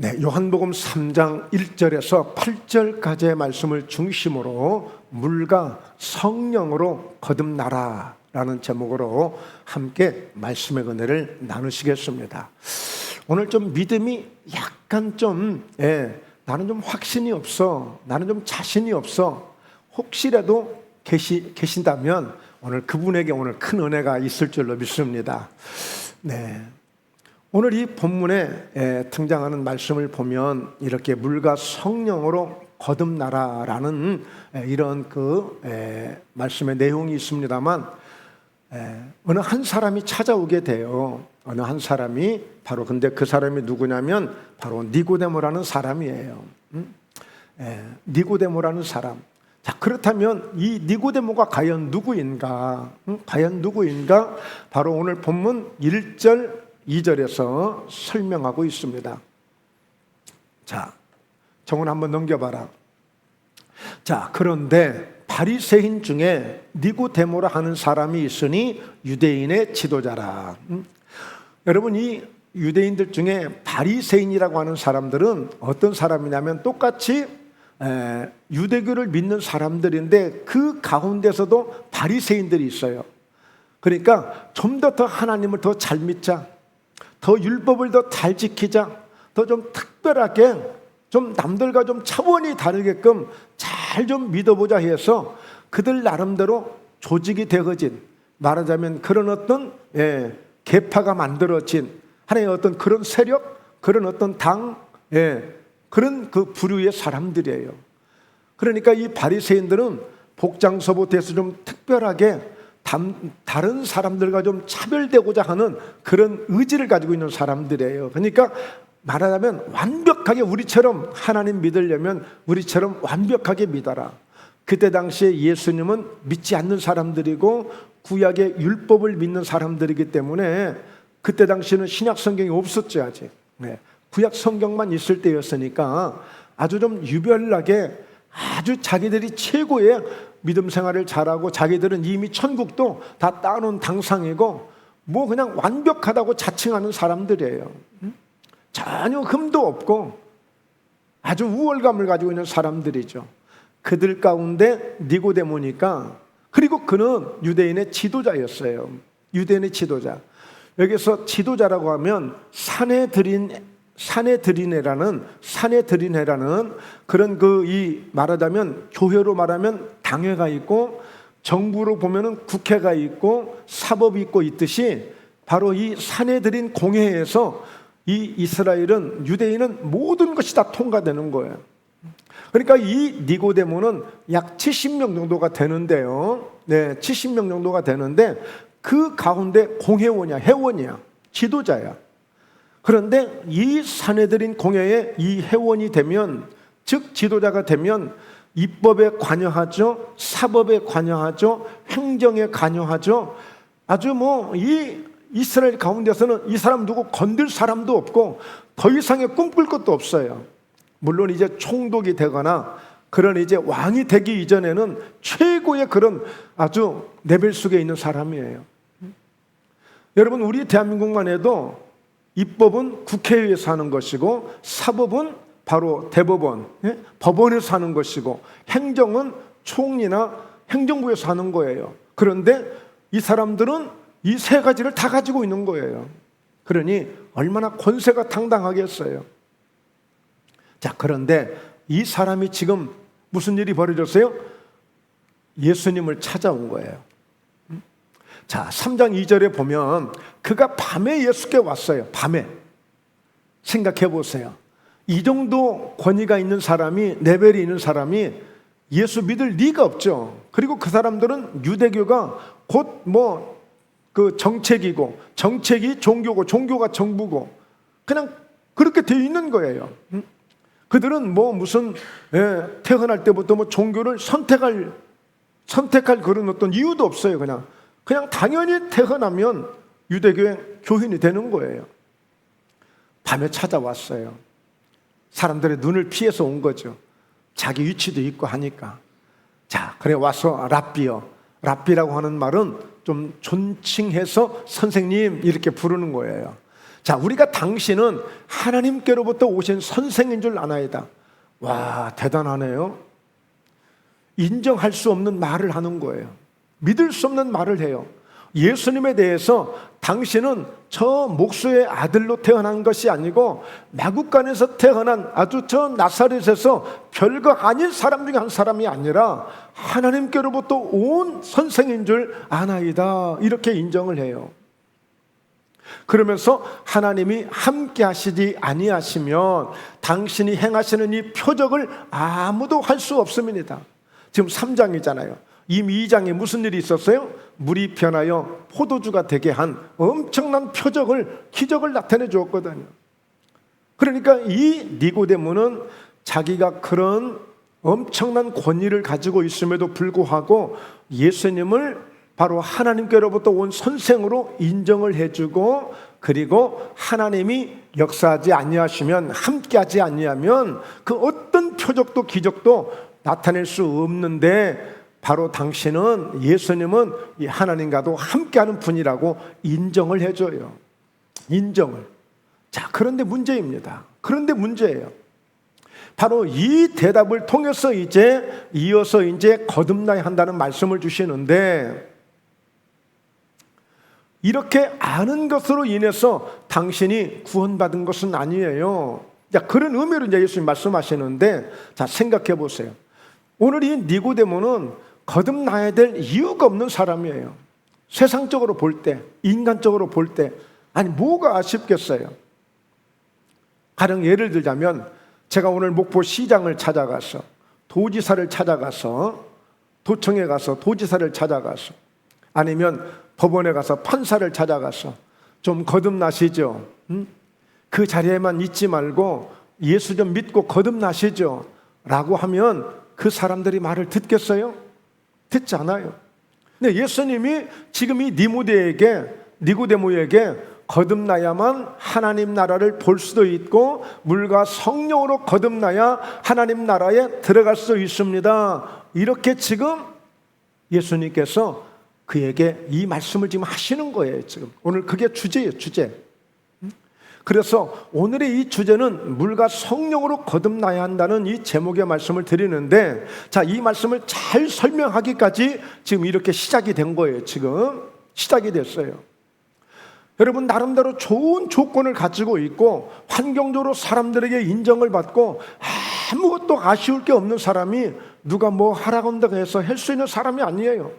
네, 요한복음 3장 1절에서 8절까지의 말씀을 중심으로 물과 성령으로 거듭나라 라는 제목으로 함께 말씀의 은혜를 나누시겠습니다. 오늘 좀 믿음이 약간 나는 좀 확신이 없어, 나는 좀 자신이 없어, 혹시라도 계신다면 오늘 그분에게 오늘 큰 은혜가 있을 줄로 믿습니다. 네. 오늘 이 본문에 등장하는 말씀을 보면 이렇게 물과 성령으로 거듭나라라는 이런 말씀의 내용이 있습니다만, 어느 한 사람이 찾아오게 돼요. 어느 한 사람이 근데 그 사람이 누구냐면 바로 니고데모라는 사람이에요. 니고데모라는 사람. 자, 그렇다면 이 니고데모가 과연 누구인가? 바로 오늘 본문 1절 2절에서 설명하고 있습니다. 자, 정원 한번 넘겨봐라. 자, 그런데 바리새인 중에 니고데모라 하는 사람이 있으니 유대인의 지도자라. 여러분, 이 유대인들 중에 바리새인이라고 하는 사람들은 어떤 사람이냐면 똑같이 유대교를 믿는 사람들인데 그 가운데서도 바리새인들이 있어요. 그러니까 좀 더 하나님을 더 잘 믿자, 더 율법을 더 잘 지키자, 더 좀 특별하게 좀 남들과 좀 차원이 다르게끔 잘 좀 믿어보자 해서 그들 나름대로 조직이 되어진, 말하자면 그런 어떤 계파가 만들어진 하나의 어떤 그런 세력, 그런 어떤 당, 그런 그 부류의 사람들이에요. 그러니까 이 바리새인들은 복장서부터 해서 좀 특별하게 다른 사람들과 좀 차별되고자 하는 그런 의지를 가지고 있는 사람들이에요. 그러니까 말하자면 완벽하게 우리처럼 하나님 믿으려면 우리처럼 완벽하게 믿어라. 그때 당시에 예수님은 믿지 않는 사람들이고 구약의 율법을 믿는 사람들이기 때문에 그때 당시에는 신약 성경이 없었죠, 아직. 구약 성경만 있을 때였으니까 아주 좀 유별나게 아주 자기들이 최고의 믿음 생활을 잘하고 자기들은 이미 천국도 다 따놓은 당상이고 뭐 그냥 완벽하다고 자칭하는 사람들이에요. 전혀 흠도 없고 아주 우월감을 가지고 있는 사람들이죠. 그들 가운데 니고데모니까, 그리고 그는 유대인의 지도자였어요. 유대인의 지도자. 여기서 지도자라고 하면 사네드린회라는 그런 말하자면 교회로 말하면 당회가 있고 정부로 보면은 국회가 있고 사법이 있고 있듯이 바로 이 사네드린 공회에서 이 이스라엘은, 유대인은 모든 것이 다 통과되는 거예요. 그러니까 이 니고데모는 약 70명 정도가 되는데요. 70명 정도가 되는데 그 가운데 공회원이야, 회원이야, 지도자야. 그런데 이 사네드린 공회에 이 회원이 되면, 즉 지도자가 되면 입법에 관여하죠, 사법에 관여하죠, 행정에 관여하죠. 아주 이 이스라엘 가운데서는 이 사람 누구 건들 사람도 없고 더 이상의 꿈꿀 것도 없어요. 물론 이제 총독이 되거나 그런 이제 왕이 되기 이전에는 최고의 그런 아주 레벨 속에 있는 사람이에요. 여러분, 우리 대한민국만 해도 입법은 국회에서 하는 것이고 사법은 바로 대법원, 법원에서 하는 것이고 행정은 총리나 행정부에서 하는 거예요. 그런데 이 사람들은 이 세 가지를 다 가지고 있는 거예요. 그러니 얼마나 권세가 당당하겠어요. 자, 그런데 이 사람이 지금 무슨 일이 벌어졌어요? 예수님을 찾아온 거예요. 자, 3장 2절에 보면 그가 밤에 예수께 왔어요. 밤에. 생각해 보세요. 이 정도 권위가 있는 사람이, 레벨이 있는 사람이 예수 믿을 리가 없죠. 그리고 그 사람들은 유대교가 곧 정책이고, 정책이 종교고, 종교가 정부고, 그냥 그렇게 되어 있는 거예요. 그들은 태어날 때부터 종교를 선택할 그런 어떤 이유도 없어요. 그냥 당연히 태어나면 유대교의 교인이 되는 거예요. 밤에 찾아왔어요. 사람들의 눈을 피해서 온 거죠. 자기 위치도 있고 하니까. 자, 그래 와서 랍비라고 하는 말은 좀 존칭해서 선생님 이렇게 부르는 거예요. 자, 우리가 당신은 하나님께로부터 오신 선생인 줄 아나이다. 와, 대단하네요. 인정할 수 없는 말을 하는 거예요. 믿을 수 없는 말을 해요. 예수님에 대해서 당신은 저 목수의 아들로 태어난 것이 아니고 마구간에서 태어난 아주 저 나사렛에서 별거 아닌 사람 중에 한 사람이 아니라 하나님께로부터 온 선생인 줄 아나이다. 이렇게 인정을 해요. 그러면서 하나님이 함께 하시지 아니하시면 당신이 행하시는 이 표적을 아무도 할 수 없습니다. 지금 3장이잖아요. 이미 2장에 무슨 일이 있었어요? 물이 변하여 포도주가 되게 한 엄청난 표적을, 기적을 나타내 주었거든요. 그러니까 이 니고데모는 자기가 그런 엄청난 권위를 가지고 있음에도 불구하고 예수님을 바로 하나님께로부터 온 선생으로 인정을 해주고, 그리고 하나님이 역사하지 아니하시면, 함께하지 아니하면 그 어떤 표적도 기적도 나타낼 수 없는데 바로 당신은, 예수님은 이 하나님과도 함께하는 분이라고 인정을 해줘요. 인정을. 자, 그런데 문제입니다. 그런데 문제예요. 바로 이 대답을 통해서 이어서 거듭나야 한다는 말씀을 주시는데, 이렇게 아는 것으로 인해서 당신이 구원받은 것은 아니에요. 자, 그런 의미로 예수님 말씀하시는데, 자, 생각해 보세요. 오늘 이 니고데모는 거듭나야 될 이유가 없는 사람이에요. 세상적으로 볼 때, 인간적으로 볼 때, 아니 뭐가 아쉽겠어요. 가령 예를 들자면 제가 오늘 목포 시장을 찾아가서, 도지사를 찾아가서, 도청에 가서 도지사를 찾아가서, 아니면 법원에 가서 판사를 찾아가서 좀 거듭나시죠. 그 자리에만 있지 말고 예수 좀 믿고 거듭나시죠 라고 하면 그 사람들이 말을 듣겠어요? 듣지 않아요. 근데 예수님이 지금 이 니고데모에게 거듭나야만 하나님 나라를 볼 수도 있고 물과 성령으로 거듭나야 하나님 나라에 들어갈 수 있습니다. 이렇게 지금 예수님께서 그에게 이 말씀을 지금 하시는 거예요. 지금 오늘 그게 주제예요. 주제. 그래서 오늘의 이 주제는 물과 성령으로 거듭나야 한다는 이 제목의 말씀을 드리는데, 자, 이 말씀을 잘 설명하기까지 지금 이렇게 시작이 된 거예요. 지금 시작이 됐어요. 여러분, 나름대로 좋은 조건을 가지고 있고 환경적으로 사람들에게 인정을 받고 아무것도 아쉬울 게 없는 사람이 누가 뭐 하라고 한다고 해서 할 수 있는 사람이 아니에요.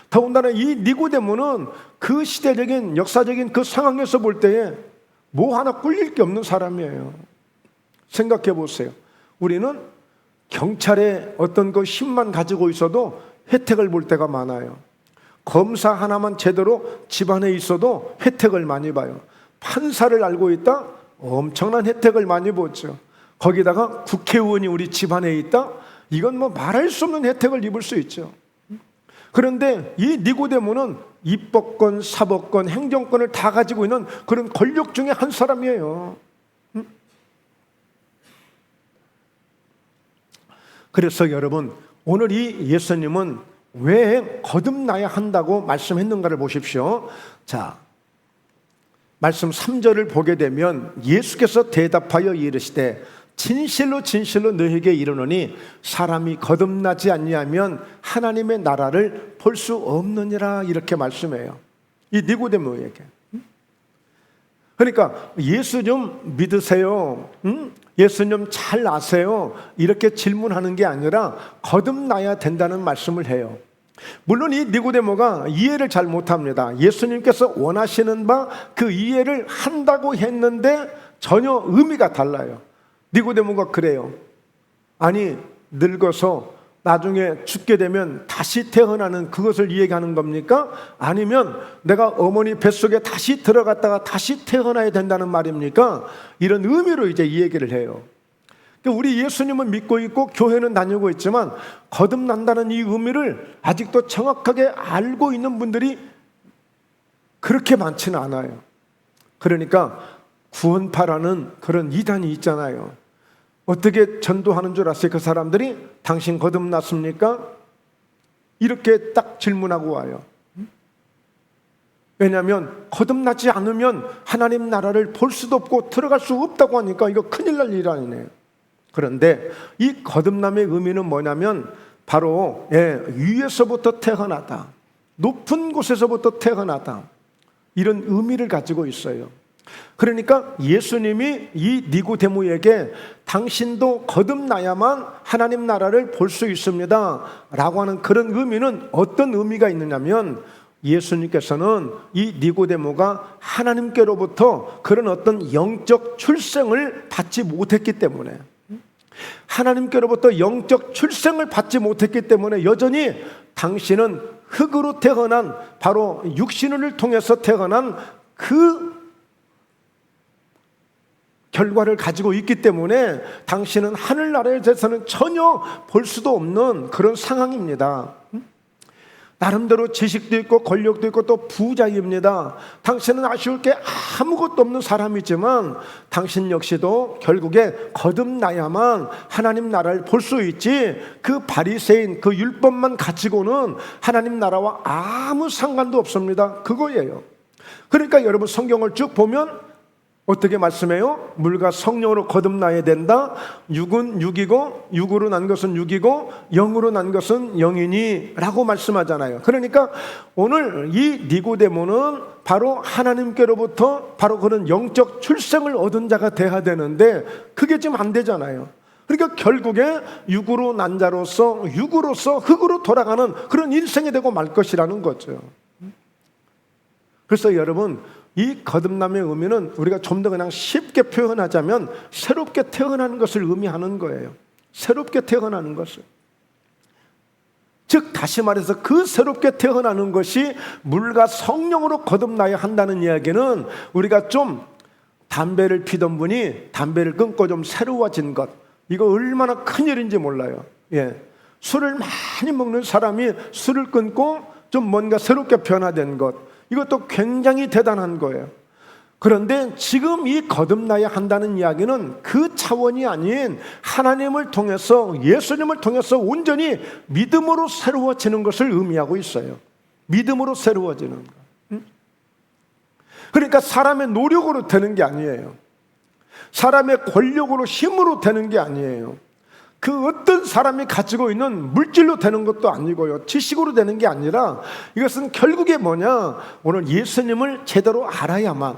더군다나 이 니고데모는 그 시대적인 역사적인 그 상황에서 볼 때에 뭐 하나 꿀릴 게 없는 사람이에요. 생각해 보세요. 우리는 경찰에 어떤 그 힘만 가지고 있어도 혜택을 볼 때가 많아요. 검사 하나만 제대로 집안에 있어도 혜택을 많이 봐요. 판사를 알고 있다? 엄청난 혜택을 많이 보죠. 거기다가 국회의원이 우리 집안에 있다? 이건 뭐 말할 수 없는 혜택을 입을 수 있죠. 그런데 이 니고데모는 입법권, 사법권, 행정권을 다 가지고 있는 그런 권력 중에 한 사람이에요. 그래서 여러분, 오늘 이 예수님은 왜 거듭나야 한다고 말씀했는가를 보십시오. 자, 말씀 3절을 보게 되면 예수께서 대답하여 이르시되 진실로 진실로 너희에게 이르노니 사람이 거듭나지 아니하면 하나님의 나라를 볼 수 없느니라, 이렇게 말씀해요. 이 니고데모에게. 그러니까 예수 좀 믿으세요, 예수 좀 잘 아세요, 이렇게 질문하는 게 아니라 거듭나야 된다는 말씀을 해요. 물론 이 니고데모가 이해를 잘 못합니다. 예수님께서 원하시는 바 그 이해를 한다고 했는데 전혀 의미가 달라요. 니고데모가 그래요. 아니, 늙어서 나중에 죽게 되면 다시 태어나는 그것을 이야기하는 겁니까? 아니면 내가 어머니 뱃속에 다시 들어갔다가 다시 태어나야 된다는 말입니까? 이런 의미로 이 얘기를 해요. 우리 예수님은 믿고 있고 교회는 다니고 있지만 거듭난다는 이 의미를 아직도 정확하게 알고 있는 분들이 그렇게 많지는 않아요. 그러니까 구원파라는 그런 이단이 있잖아요. 어떻게 전도하는 줄 아세요? 그 사람들이 당신 거듭났습니까? 이렇게 딱 질문하고 와요. 왜냐하면 거듭나지 않으면 하나님 나라를 볼 수도 없고 들어갈 수 없다고 하니까 이거 큰일 날 일 아니네요. 그런데 이 거듭남의 의미는 뭐냐면 바로 위에서부터 태어나다, 높은 곳에서부터 태어나다, 이런 의미를 가지고 있어요. 그러니까 예수님이 이 니고데모에게 당신도 거듭나야만 하나님 나라를 볼 수 있습니다 라고 하는 그런 의미는 어떤 의미가 있느냐면, 예수님께서는 이 니고데모가 하나님께로부터 그런 어떤 영적 출생을 받지 못했기 때문에, 하나님께로부터 영적 출생을 받지 못했기 때문에 여전히 당신은 흙으로 태어난, 바로 육신을 통해서 태어난 그 결과를 가지고 있기 때문에 당신은 하늘나라에 대해서는 전혀 볼 수도 없는 그런 상황입니다. 나름대로 지식도 있고 권력도 있고 또 부자입니다. 당신은 아쉬울 게 아무것도 없는 사람이지만 당신 역시도 결국에 거듭나야만 하나님 나라를 볼 수 있지, 그 바리새인 그 율법만 가지고는 하나님 나라와 아무 상관도 없습니다. 그거예요. 그러니까 여러분 성경을 쭉 보면 어떻게 말씀해요? 물과 성령으로 거듭나야 된다. 육은 육이고 육으로 난 것은 육이고 영으로 난 것은 영이니 라고 말씀하잖아요. 그러니까 오늘 이 니고데모는 바로 하나님께로부터 바로 그런 영적 출생을 얻은 자가 돼야 되는데 그게 지금 안 되잖아요. 그러니까 결국에 육으로 난 자로서 육으로서 흙으로 돌아가는 그런 인생이 되고 말 것이라는 거죠. 그래서 여러분, 이 거듭남의 의미는 우리가 좀 더 그냥 쉽게 표현하자면 새롭게 태어나는 것을 의미하는 거예요. 새롭게 태어나는 것을. 즉 다시 말해서 그 새롭게 태어나는 것이 물과 성령으로 거듭나야 한다는 이야기는, 우리가 좀 담배를 피던 분이 담배를 끊고 좀 새로워진 것, 이거 얼마나 큰일인지 몰라요. 술을 많이 먹는 사람이 술을 끊고 좀 뭔가 새롭게 변화된 것, 이것도 굉장히 대단한 거예요. 그런데 지금 이 거듭나야 한다는 이야기는 그 차원이 아닌 하나님을 통해서, 예수님을 통해서 온전히 믿음으로 새로워지는 것을 의미하고 있어요. 믿음으로 새로워지는 것. 그러니까 사람의 노력으로 되는 게 아니에요. 사람의 권력으로, 힘으로 되는 게 아니에요. 그 어떤 사람이 가지고 있는 물질로 되는 것도 아니고요, 지식으로 되는 게 아니라, 이것은 결국에 뭐냐, 오늘 예수님을 제대로 알아야만,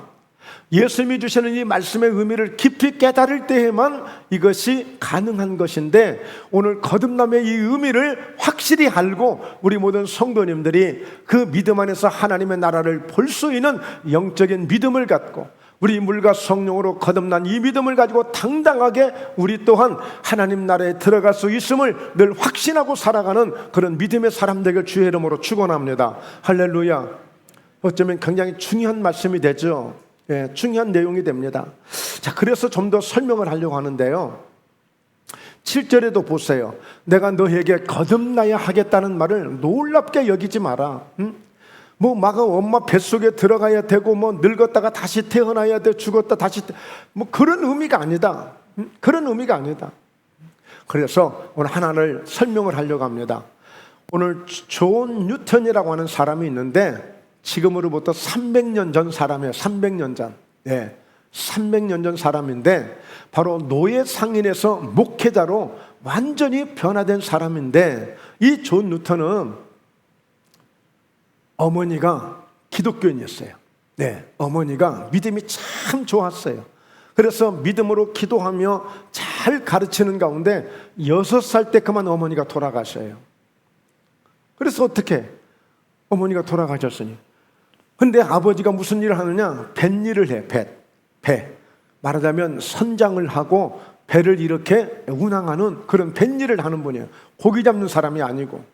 예수님이 주시는 이 말씀의 의미를 깊이 깨달을 때에만 이것이 가능한 것인데, 오늘 거듭남의 이 의미를 확실히 알고 우리 모든 성도님들이 그 믿음 안에서 하나님의 나라를 볼 수 있는 영적인 믿음을 갖고, 우리 물과 성령으로 거듭난 이 믿음을 가지고 당당하게 우리 또한 하나님 나라에 들어갈 수 있음을 늘 확신하고 살아가는 그런 믿음의 사람 되길 주의 이름으로 축원합니다. 할렐루야. 어쩌면 굉장히 중요한 말씀이 되죠. 중요한 내용이 됩니다. 자, 그래서 좀 더 설명을 하려고 하는데요, 7절에도 보세요. 내가 너에게 거듭나야 하겠다는 말을 놀랍게 여기지 마라. 뭐 마가 엄마 뱃속에 들어가야 되고 뭐 늙었다가 다시 태어나야 돼, 죽었다 다시 뭐 그런 의미가 아니다. 그런 의미가 아니다. 그래서 오늘 하나를 설명을 하려고 합니다. 오늘 존 뉴턴이라고 하는 사람이 있는데, 지금으로부터 300년 전 사람이에요. 300년 전. 300년 전 사람인데, 바로 노예 상인에서 목회자로 완전히 변화된 사람인데, 이 존 뉴턴은 어머니가 기독교인이었어요. 어머니가 믿음이 참 좋았어요. 그래서 믿음으로 기도하며 잘 가르치는 가운데 6살 때 그만 어머니가 돌아가셔요. 그래서 어떻게? 어머니가 돌아가셨으니. 근데 아버지가 무슨 일을 하느냐? 뱃일을 해. 배. 말하자면 선장을 하고 배를 이렇게 운항하는 그런 뱃일을 하는 분이에요. 고기 잡는 사람이 아니고.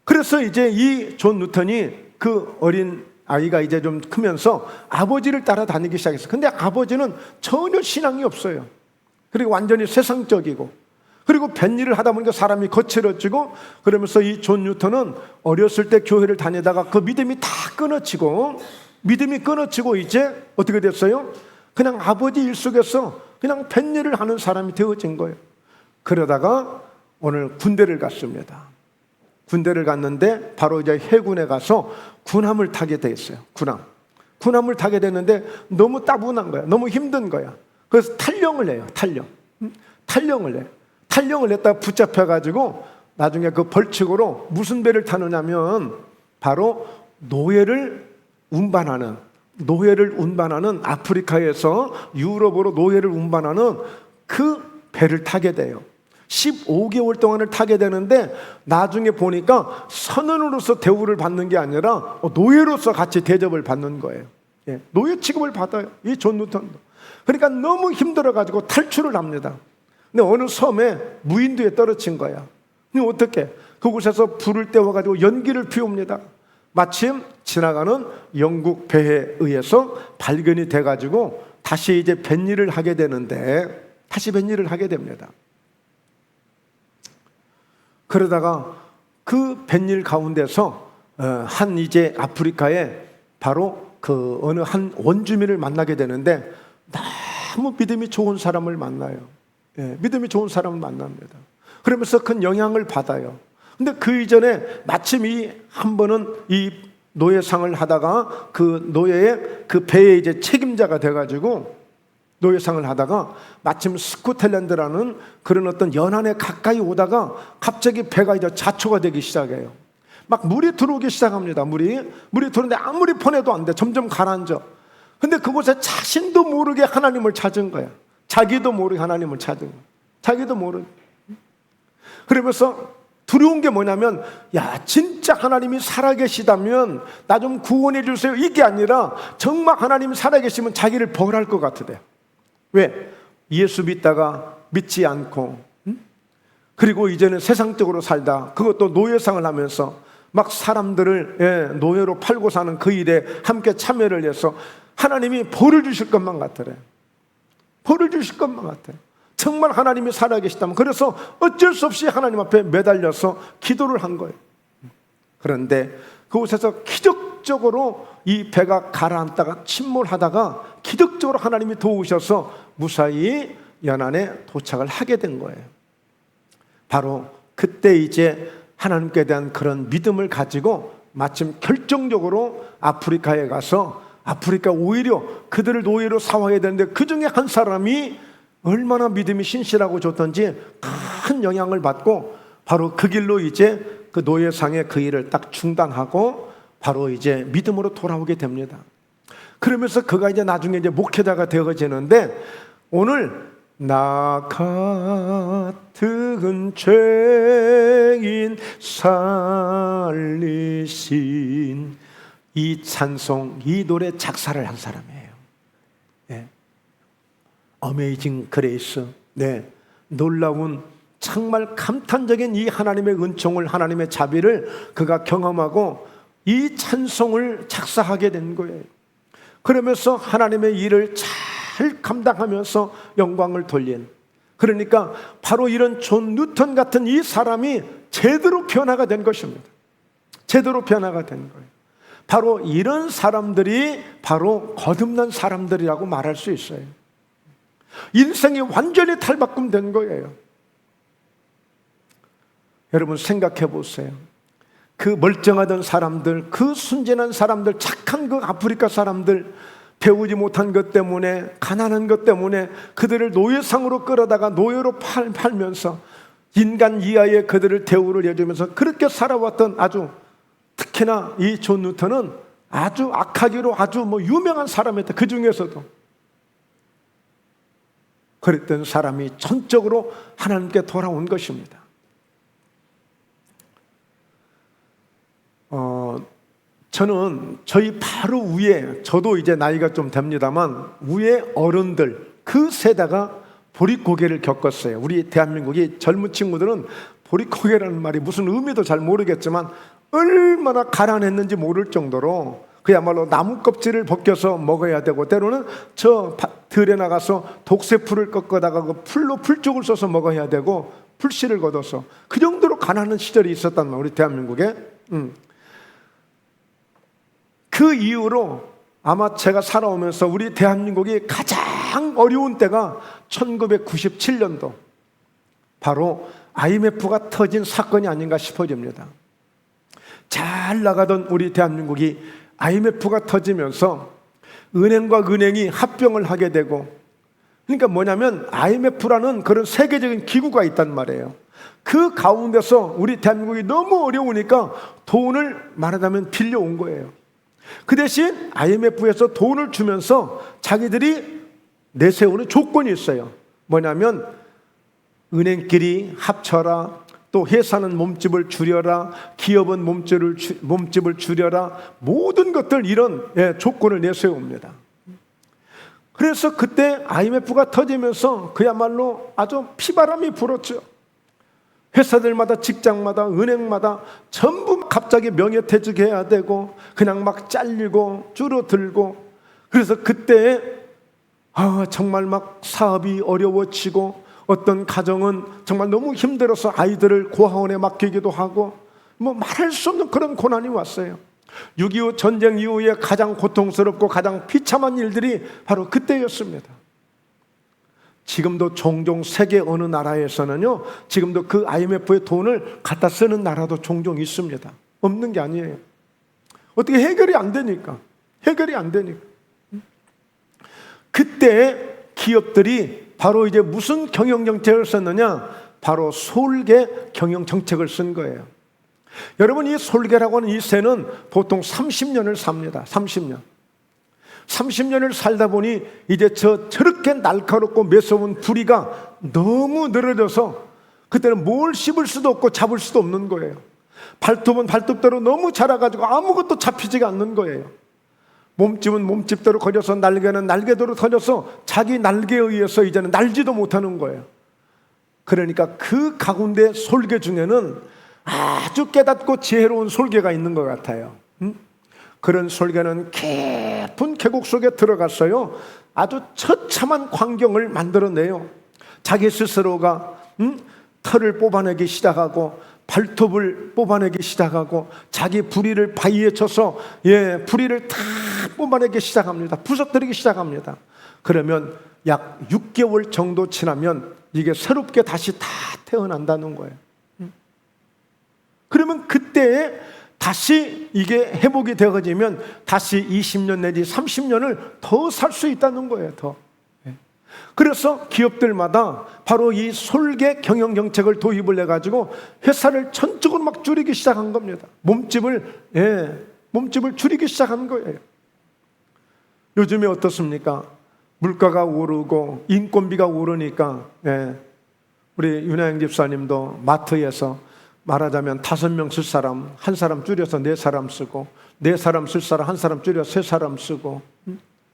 그래서 이제 이 존 뉴턴이 그 어린 아이가 이제 좀 크면서 아버지를 따라다니기 시작했어요. 근데 아버지는 전혀 신앙이 없어요. 그리고 완전히 세상적이고, 그리고 뱃일을 하다 보니까 사람이 거칠어지고, 그러면서 이 존 뉴턴은 어렸을 때 교회를 다니다가 그 믿음이 다 끊어지고 이제 어떻게 됐어요? 그냥 아버지 일 속에서 그냥 뱃일을 하는 사람이 되어진 거예요. 그러다가 오늘 군대를 갔습니다. 군대를 갔는데 바로 이제 해군에 가서 군함을 타게 돼 있어요. 군함을 타게 됐는데 너무 따분한 거야. 너무 힘든 거야. 그래서 탈영을 해요. 탈영을 했다가 붙잡혀가지고 나중에 그 벌칙으로 무슨 배를 타느냐면 바로 노예를 운반하는 아프리카에서 유럽으로 노예를 운반하는 그 배를 타게 돼요. 15개월 동안을 타게 되는데 나중에 보니까 선원으로서 대우를 받는 게 아니라 노예로서 같이 대접을 받는 거예요. 노예 취급을 받아요. 이 존 누턴도. 그러니까 너무 힘들어가지고 탈출을 합니다. 근데 어느 섬에 무인도에 떨어진 거야. 근데 어떻게? 그곳에서 불을 떼워가지고 연기를 피웁니다. 마침 지나가는 영국 배에 의해서 발견이 돼가지고 다시 이제 뱃일을 하게 되는데 다시 뱃일을 하게 됩니다. 그러다가 그 뱃일 가운데서 한 이제 아프리카에 바로 그 어느 한 원주민을 만나게 되는데 너무 믿음이 좋은 사람을 만나요. 믿음이 좋은 사람을 만납니다. 그러면서 큰 영향을 받아요. 근데 그 이전에 마침 한 번은 이 노예상을 하다가 그 노예의 그 배의 이제 책임자가 돼가지고 노예상을 하다가 마침 스코틀랜드라는 그런 어떤 연안에 가까이 오다가 갑자기 배가 이제 자초가 되기 시작해요. 막 물이 들어오기 시작합니다. 물이 들어오는데 아무리 퍼내도 안 돼. 점점 가라앉아. 근데 그곳에 자신도 모르게 하나님을 찾은 거야. 자기도 모르게 하나님을 찾은 거야. 자기도 모르게. 그러면서 두려운 게 뭐냐면 진짜 하나님이 살아계시다면 나 좀 구원해 주세요. 이게 아니라 정말 하나님이 살아계시면 자기를 벌할 것 같으대. 왜? 예수 믿다가 믿지 않고 그리고 이제는 세상적으로 살다 그것도 노예상을 하면서 막 사람들을 노예로 팔고 사는 그 일에 함께 참여를 해서 하나님이 벌을 주실 것만 같으래. 벌을 주실 것만 같아. 정말 하나님이 살아계시다면 그래서 어쩔 수 없이 하나님 앞에 매달려서 기도를 한 거예요. 그런데 그곳에서 기적적으로 이 배가 가라앉다가 침몰하다가 기적적으로 하나님이 도우셔서 무사히 연안에 도착을 하게 된 거예요. 바로 그때 이제 하나님께 대한 그런 믿음을 가지고 마침 결정적으로 아프리카에 가서 아프리카 오히려 그들을 노예로 삼아야 되는데 그 중에 한 사람이 얼마나 믿음이 신실하고 좋던지 큰 영향을 받고 바로 그 길로 이제 그 노예상의 그 일을 딱 중단하고 바로 이제 믿음으로 돌아오게 됩니다. 그러면서 그가 이제 나중에 이제 목회자가 되어지는데 오늘 나 같은 죄인 살리신 이 찬송, 이 노래 작사를 한 사람이에요. 어메이징 그레이스. 놀라운 정말 감탄적인 이 하나님의 은총을 하나님의 자비를 그가 경험하고 이 찬송을 작사하게 된 거예요. 그러면서 하나님의 일을 잘 감당하면서 영광을 돌린 그러니까 바로 이런 존 뉴턴 같은 이 사람이 제대로 변화가 된 것입니다. 제대로 변화가 된 거예요. 바로 이런 사람들이 바로 거듭난 사람들이라고 말할 수 있어요. 인생이 완전히 탈바꿈된 거예요. 여러분 생각해 보세요. 그 멀쩡하던 사람들, 그 순진한 사람들, 착한 그 아프리카 사람들, 배우지 못한 것 때문에, 가난한 것 때문에 그들을 노예상으로 끌어다가 노예로 팔면서 인간 이하의 그들을 대우를 해주면서 그렇게 살아왔던 아주 특히나 이 존 뉴턴은 아주 악하기로 아주 유명한 사람이었다. 그 중에서도 그랬던 사람이 전적으로 하나님께 돌아온 것입니다. 저는 저희 바로 위에, 저도 이제 나이가 좀 됩니다만 위에 어른들 그 세대가 보릿고개를 겪었어요. 우리 대한민국이 젊은 친구들은 보릿고개라는 말이 무슨 의미도 잘 모르겠지만 얼마나 가난했는지 모를 정도로 그야말로 나무 껍질을 벗겨서 먹어야 되고 때로는 저 들에 나가서 독새풀을 꺾어다가 그 풀로 풀쪽을 써서 먹어야 되고 풀씨를 걷어서 그 정도로 가난한 시절이 있었단 말이에요. 우리 대한민국에. 그 이후로 아마 제가 살아오면서 우리 대한민국이 가장 어려운 때가 1997년도 바로 IMF가 터진 사건이 아닌가 싶어집니다. 잘 나가던 우리 대한민국이 IMF가 터지면서 은행과 은행이 합병을 하게 되고, 그러니까 뭐냐면 IMF라는 그런 세계적인 기구가 있단 말이에요. 그 가운데서 우리 대한민국이 너무 어려우니까 돈을 말하자면 빌려온 거예요. 그 대신 IMF에서 돈을 주면서 자기들이 내세우는 조건이 있어요. 뭐냐면 은행끼리 합쳐라, 또 회사는 몸집을 줄여라, 기업은 몸집을 줄여라, 모든 것들 이런 조건을 내세웁니다. 그래서 그때 IMF가 터지면서 그야말로 아주 피바람이 불었죠. 회사들마다, 직장마다, 은행마다 전부 갑자기 명예퇴직해야 되고 그냥 막 잘리고 줄어들고, 그래서 그때 정말 막 사업이 어려워지고 어떤 가정은 정말 너무 힘들어서 아이들을 고아원에 맡기기도 하고, 뭐 말할 수 없는 그런 고난이 왔어요. 6.25 전쟁 이후에 가장 고통스럽고 가장 비참한 일들이 바로 그때였습니다. 지금도 종종 세계 어느 나라에서는요, 지금도 그 IMF의 돈을 갖다 쓰는 나라도 종종 있습니다. 없는 게 아니에요. 어떻게 해결이 안 되니까. 그때 기업들이 바로 이제 무슨 경영정책을 썼느냐? 바로 솔개 경영정책을 쓴 거예요. 여러분, 이 솔개라고 하는 이 새는 보통 30년을 삽니다. 30년을 살다 보니 이제 저렇게 날카롭고 매서운 부리가 너무 늘어져서 그때는 뭘 씹을 수도 없고 잡을 수도 없는 거예요. 발톱은 발톱대로 너무 자라가지고 아무것도 잡히지가 않는 거예요. 몸집은 몸집대로 커져서 날개는 날개대로 커져서 자기 날개에 의해서 이제는 날지도 못하는 거예요. 그러니까 그 가운데 솔개 중에는 아주 깨닫고 지혜로운 솔개가 있는 것 같아요. 그런 솔개는 깊은 계곡 속에 들어갔어요. 아주 처참한 광경을 만들어내요. 자기 스스로가 털을 뽑아내기 시작하고 발톱을 뽑아내기 시작하고 자기 부리를 바위에 쳐서 부리를 다 뽑아내기 시작합니다. 부서뜨리기 시작합니다. 그러면 약 6개월 정도 지나면 이게 새롭게 다시 다 태어난다는 거예요. 그러면 그때에 다시 이게 회복이 되어지면 다시 20년 내지 30년을 더 살 수 있다는 거예요. 더. 그래서 기업들마다 바로 이 솔개 경영 정책을 도입을 해가지고 회사를 전적으로 막 줄이기 시작한 겁니다. 몸집을 줄이기 시작한 거예요. 요즘에 어떻습니까? 물가가 오르고 인건비가 오르니까 우리 윤하영 집사님도 마트에서 말하자면 5명 쓸 사람 1사람 줄여서 4사람 쓰고 4사람 쓸 사람 1사람 줄여서 3사람 쓰고,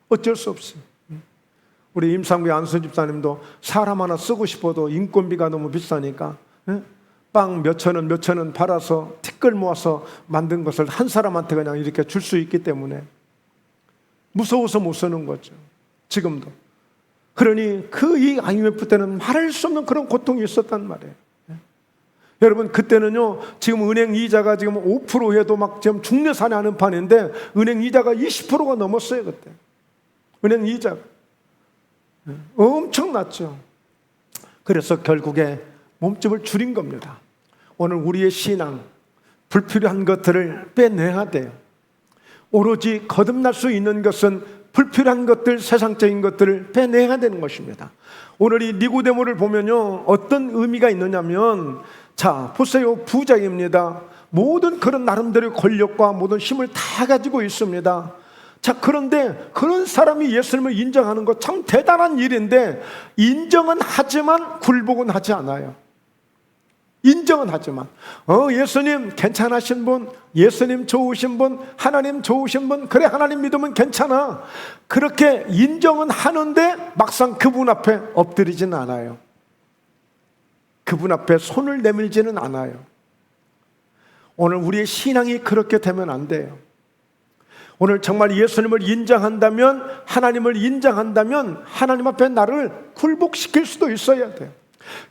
어쩔 수 없어요. 우리 임상구의 안수 집사님도 사람 하나 쓰고 싶어도 인건비가 너무 비싸니까 빵 몇천 원 팔아서 티끌 모아서 만든 것을 한 사람한테 그냥 이렇게 줄 수 있기 때문에 무서워서 못 쓰는 거죠. 지금도. 그러니 이 IMF 때는 말할 수 없는 그런 고통이 있었단 말이에요. 여러분, 그때는요, 지금 은행 이자가 지금 5% 해도 막 지금 중내산에 하는 판인데 은행 이자가 20%가 넘었어요. 그때 은행 이자가 엄청났죠. 그래서 결국에 몸집을 줄인 겁니다. 오늘 우리의 신앙, 불필요한 것들을 빼내야 돼요. 오로지 거듭날 수 있는 것은 불필요한 것들, 세상적인 것들을 빼내야 되는 것입니다. 오늘 이 니고데모를 보면요, 어떤 의미가 있느냐면, 자, 보세요. 부자입니다. 모든 그런 나름대로의 권력과 모든 힘을 다 가지고 있습니다. 자, 그런데 그런 사람이 예수님을 인정하는 것 참 대단한 일인데, 인정은 하지만 굴복은 하지 않아요. 인정은 하지만 예수님 괜찮으신 분, 예수님 좋으신 분, 하나님 좋으신 분, 그래 하나님 믿으면 괜찮아, 그렇게 인정은 하는데 막상 그분 앞에 엎드리지는 않아요. 그분 앞에 손을 내밀지는 않아요. 오늘 우리의 신앙이 그렇게 되면 안 돼요. 오늘 정말 예수님을 인정한다면, 하나님을 인정한다면 하나님 앞에 나를 굴복시킬 수도 있어야 돼요.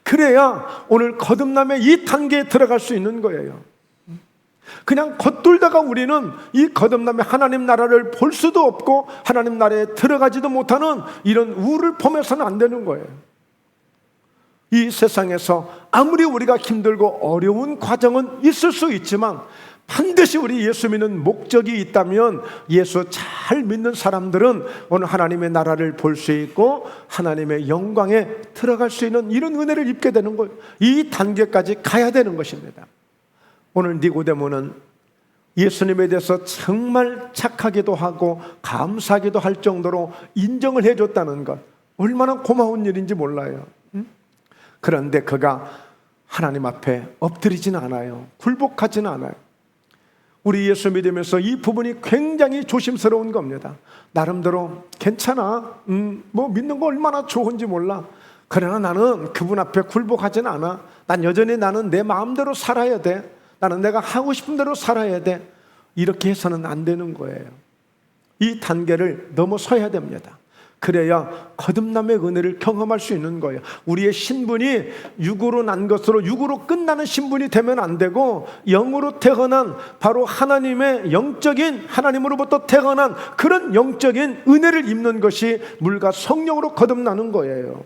그래야 오늘 거듭남의 이 단계에 들어갈 수 있는 거예요. 그냥 겉돌다가 우리는 이 거듭남의 하나님 나라를 볼 수도 없고 하나님 나라에 들어가지도 못하는 이런 우를 범해서는 안 되는 거예요. 이 세상에서 아무리 우리가 힘들고 어려운 과정은 있을 수 있지만 반드시 우리 예수 믿는 목적이 있다면 예수 잘 믿는 사람들은 오늘 하나님의 나라를 볼 수 있고 하나님의 영광에 들어갈 수 있는 이런 은혜를 입게 되는 거예요. 이 단계까지 가야 되는 것입니다. 오늘 니고데모는 예수님에 대해서 정말 착하기도 하고 감사하기도 할 정도로 인정을 해줬다는 것, 얼마나 고마운 일인지 몰라요. 그런데 그가 하나님 앞에 엎드리지는 않아요. 굴복하지는 않아요. 우리 예수 믿으면서 이 부분이 굉장히 조심스러운 겁니다. 나름대로 괜찮아, 뭐 믿는 거 얼마나 좋은지 몰라. 그러나 나는 그분 앞에 굴복하지는 않아. 난 여전히 나는 내 마음대로 살아야 돼. 나는 내가 하고 싶은 대로 살아야 돼. 이렇게 해서는 안 되는 거예요. 이 단계를 넘어서야 됩니다. 그래야 거듭남의 은혜를 경험할 수 있는 거예요. 우리의 신분이 육으로 난 것으로 육으로 끝나는 신분이 되면 안 되고 영으로 태어난 바로 하나님의 영적인 하나님으로부터 태어난 그런 영적인 은혜를 입는 것이 물과 성령으로 거듭나는 거예요.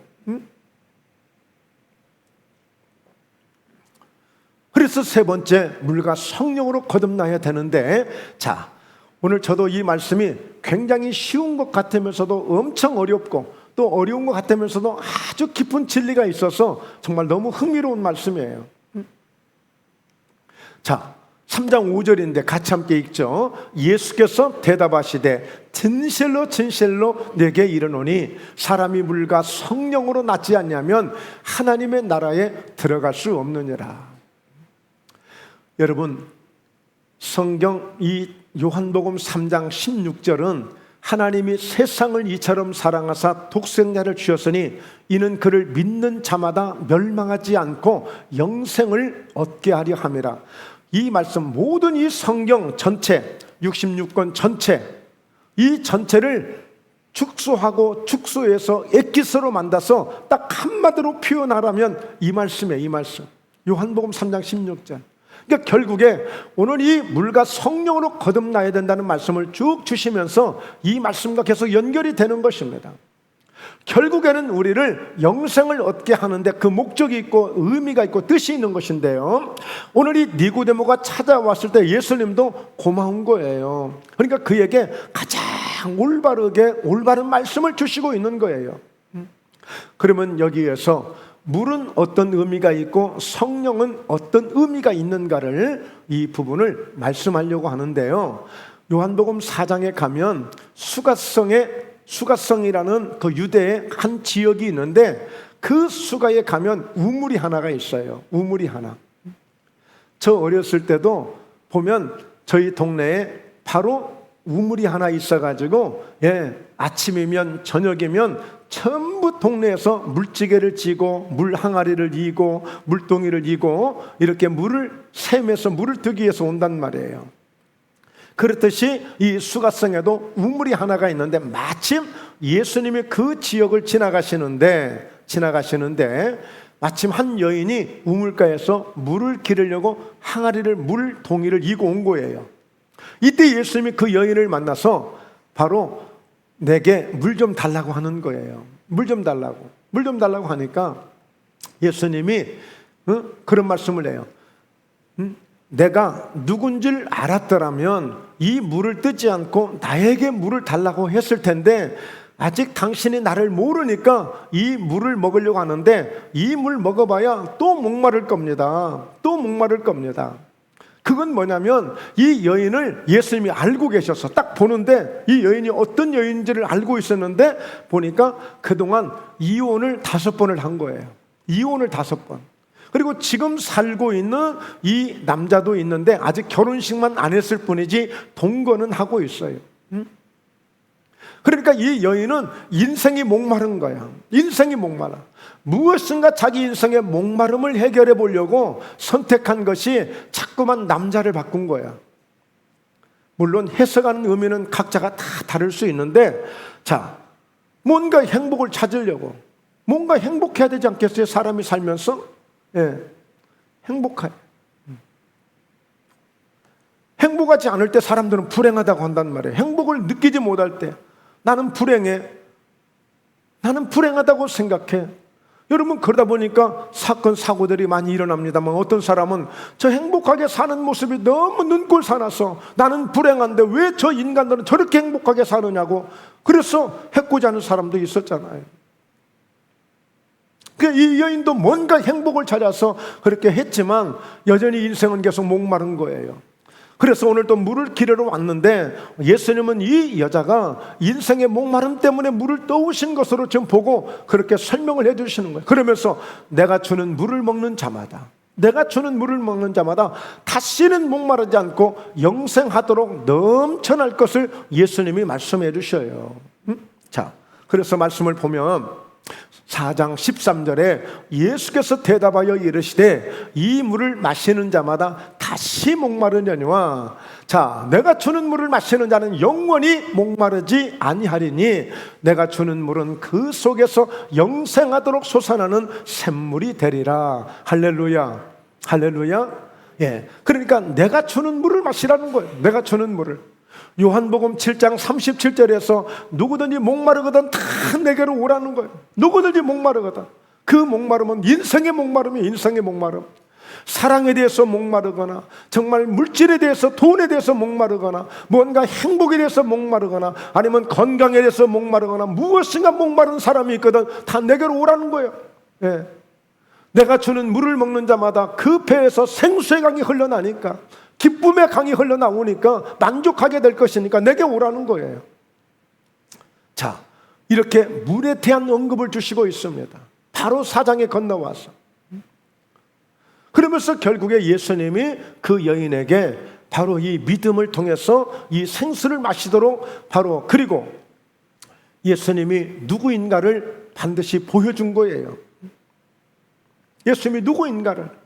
그래서 세 번째, 물과 성령으로 거듭나야 되는데, 자, 오늘 저도 이 말씀이 굉장히 쉬운 것 같으면서도 엄청 어렵고 또 어려운 것 같으면서도 아주 깊은 진리가 있어서 정말 너무 흥미로운 말씀이에요. 자, 3장 5절인데 같이 함께 읽죠. 예수께서 대답하시되 진실로 진실로 내게 이르노니 사람이 물과 성령으로 낫지 않냐면 하나님의 나라에 들어갈 수 없느니라. 여러분, 성경 이 요한복음 3장 16절은 하나님이 세상을 이처럼 사랑하사 독생자를 주셨으니 이는 그를 믿는 자마다 멸망하지 않고 영생을 얻게 하려 함이라. 이 말씀, 모든 이 성경 전체 66권 전체, 이 전체를 축소하고 축소해서 엑기스로 만들어서 딱 한마디로 표현하라면 이 말씀이에요. 이 말씀, 요한복음 3장 16절. 그러니까 결국에 오늘 이 물과 성령으로 거듭나야 된다는 말씀을 쭉 주시면서 이 말씀과 계속 연결이 되는 것입니다. 결국에는 우리를 영생을 얻게 하는데 그 목적이 있고 의미가 있고 뜻이 있는 것인데요, 오늘 이 니고데모가 찾아왔을 때 예수님도 고마운 거예요. 그러니까 그에게 가장 올바른 말씀을 주시고 있는 거예요. 그러면 여기에서 물은 어떤 의미가 있고 성령은 어떤 의미가 있는가를, 이 부분을 말씀하려고 하는데요, 요한복음 4장에 가면 수가성이라는 그 유대의 한 지역이 있는데 그 수가에 가면 우물이 하나가 있어요. 우물이 하나. 저 어렸을 때도 보면 저희 동네에 바로 우물이 하나 있어가지고, 아침이면 저녁이면 전부 동네에서 물지개를 지고 물 항아리를 이고 물동이를 이고 이렇게 물을 샘에서 물을 뜨기 위해서 온단 말이에요. 그렇듯이 이 수가성에도 우물이 하나가 있는데 마침 예수님이 그 지역을 지나가시는데 마침 한 여인이 우물가에서 물을 기르려고 항아리를 물동이를 이고 온 거예요. 이때 예수님이 그 여인을 만나서 바로 내게 물 좀 달라고 하는 거예요. 물 좀 달라고 하니까 예수님이 그런 말씀을 해요. 내가 누군지를 알았더라면 이 물을 뜨지 않고 나에게 물을 달라고 했을 텐데 아직 당신이 나를 모르니까 이 물을 먹으려고 하는데 이 물 먹어봐야 또 목마를 겁니다. 그건 뭐냐면 이 여인을 예수님이 알고 계셔서 딱 보는데 이 여인이 어떤 여인인지를 알고 있었는데 보니까 그동안 이혼을 5번을 한 거예요. 이혼을 5번. 그리고 지금 살고 있는 이 남자도 있는데 아직 결혼식만 안 했을 뿐이지 동거는 하고 있어요. 그러니까 이 여인은 인생이 목마른 거야. 인생이 목마라. 무엇인가 자기 인생의 목마름을 해결해 보려고 선택한 것이 자꾸만 남자를 바꾼 거야. 물론 해석하는 의미는 각자가 다 다를 수 있는데, 자, 뭔가 행복을 찾으려고, 뭔가 행복해야 되지 않겠어요? 사람이 살면서 행복해. 행복하지 않을 때 사람들은 불행하다고 한단 말이에요. 행복을 느끼지 못할 때 나는 불행해, 나는 불행하다고 생각해. 여러분, 그러다 보니까 사건 사고들이 많이 일어납니다만, 어떤 사람은 저 행복하게 사는 모습이 너무 눈꼴 사나서 나는 불행한데 왜 저 인간들은 저렇게 행복하게 사느냐고, 그래서 해코지 하는 사람도 있었잖아요. 이 여인도 뭔가 행복을 찾아서 그렇게 했지만 여전히 인생은 계속 목마른 거예요. 그래서 오늘 또 물을 기르러 왔는데, 예수님은 이 여자가 인생의 목마름 때문에 물을 떠오신 것으로 지금 보고 그렇게 설명을 해 주시는 거예요. 그러면서 내가 주는 물을 먹는 자마다, 내가 주는 물을 먹는 자마다 다시는 목마르지 않고 영생하도록 넘쳐날 것을 예수님이 말씀해 주셔요. 자, 그래서 말씀을 보면 4장 13절에 예수께서 대답하여 이르시되 이 물을 마시는 자마다 다시 목마르려니와, 자, 내가 주는 물을 마시는 자는 영원히 목마르지 아니하리니 내가 주는 물은 그 속에서 영생하도록 솟아나는 샘물이 되리라. 할렐루야, 할렐루야. 예, 그러니까 내가 주는 물을 마시라는 거예요. 내가 주는 물을. 요한복음 7장 37절에서 누구든지 목마르거든 다 내게로 오라는 거예요. 누구든지 목마르거든. 그 목마름은 인생의 목마름이에요. 인생의 목마름. 사랑에 대해서 목마르거나, 정말 물질에 대해서, 돈에 대해서 목마르거나, 뭔가 행복에 대해서 목마르거나, 아니면 건강에 대해서 목마르거나, 무엇인가 목마른 사람이 있거든 다 내게로 오라는 거예요. 예. 내가 주는 물을 먹는 자마다 그 배에서 생수의 강이 흘러나니까, 기쁨의 강이 흘러나오니까 만족하게 될 것이니까 내게 오라는 거예요. 자, 이렇게 물에 대한 언급을 주시고 있습니다. 바로 4장에 건너와서. 그러면서 결국에 예수님이 그 여인에게 바로 이 믿음을 통해서 이 생수를 마시도록, 바로, 그리고 예수님이 누구인가를 반드시 보여준 거예요. 예수님이 누구인가를.